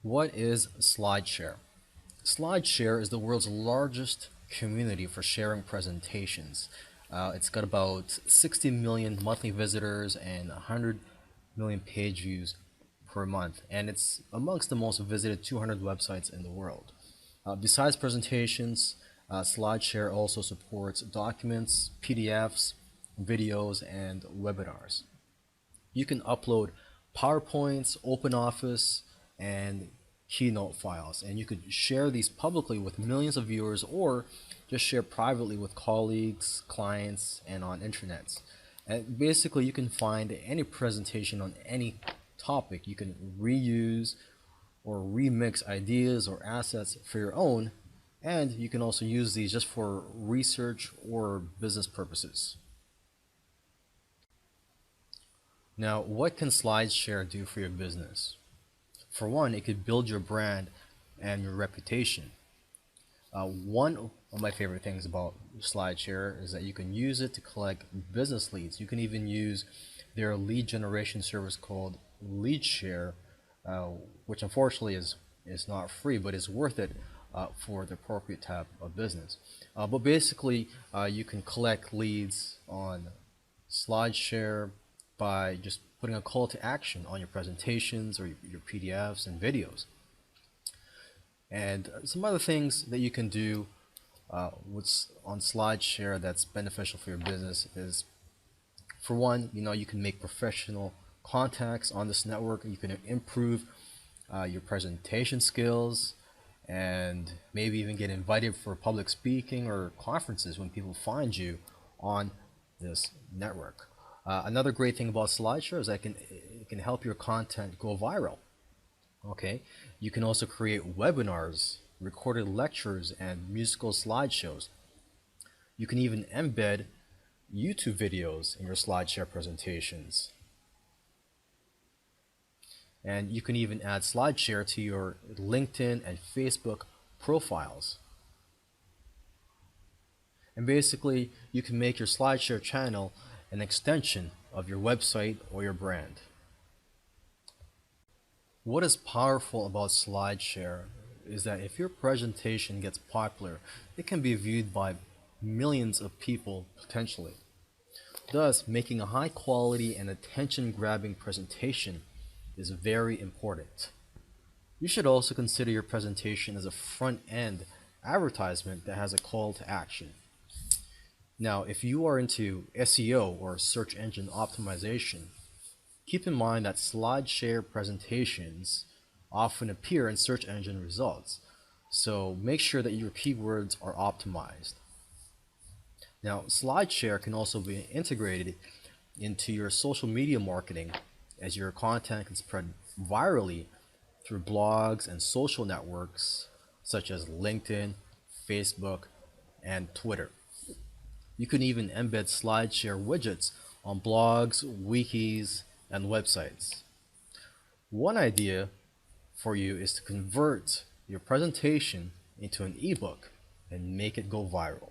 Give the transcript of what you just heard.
What is SlideShare? SlideShare is the world's largest community for sharing presentations. It's got about 60 million monthly visitors and 100 million page views per month, and it's amongst the most visited 200 websites in the world. Besides presentations, SlideShare also supports documents, PDFs, videos, and webinars. You can upload PowerPoints, OpenOffice, and Keynote files, and you could share these publicly with millions of viewers or just share privately with colleagues, clients, and on intranets. And basically, you can find any presentation on any topic. You can reuse or remix ideas or assets for your own, and you can also use these just for research or business purposes. Now, what can SlideShare do for your business? For one, it could build your brand and your reputation. One of my favorite things about SlideShare is that you can use it to collect business leads. You can even use their lead generation service called LeadShare, which unfortunately is not free, but is worth it for the appropriate type of business. But basically, you can collect leads on SlideShare by just putting a call to action on your presentations or your PDFs and videos. And some other things that you can do what's on SlideShare that's beneficial for your business is, for one, you can make professional contacts on this network. You can improve your presentation skills and maybe even get invited for public speaking or conferences when people find you on this network. Another great thing about SlideShare is that it can help your content go viral. Okay, you can also create webinars, recorded lectures, and musical slideshows. You can even embed YouTube videos in your SlideShare presentations. And you can even add SlideShare to your LinkedIn and Facebook profiles. And basically, you can make your SlideShare channel an extension of your website or your brand. What is powerful about SlideShare is that if your presentation gets popular, it can be viewed by millions of people potentially. Thus, making a high quality and attention-grabbing presentation is very important. You should also consider your presentation as a front-end advertisement that has a call to action. Now, if you are into SEO or search engine optimization, keep in mind that SlideShare presentations often appear in search engine results, so make sure that your keywords are optimized. Now, SlideShare can also be integrated into your social media marketing, as your content can spread virally through blogs and social networks such as LinkedIn, Facebook, and Twitter. You can even embed SlideShare widgets on blogs, wikis, and websites. One idea for you is to convert your presentation into an ebook and make it go viral.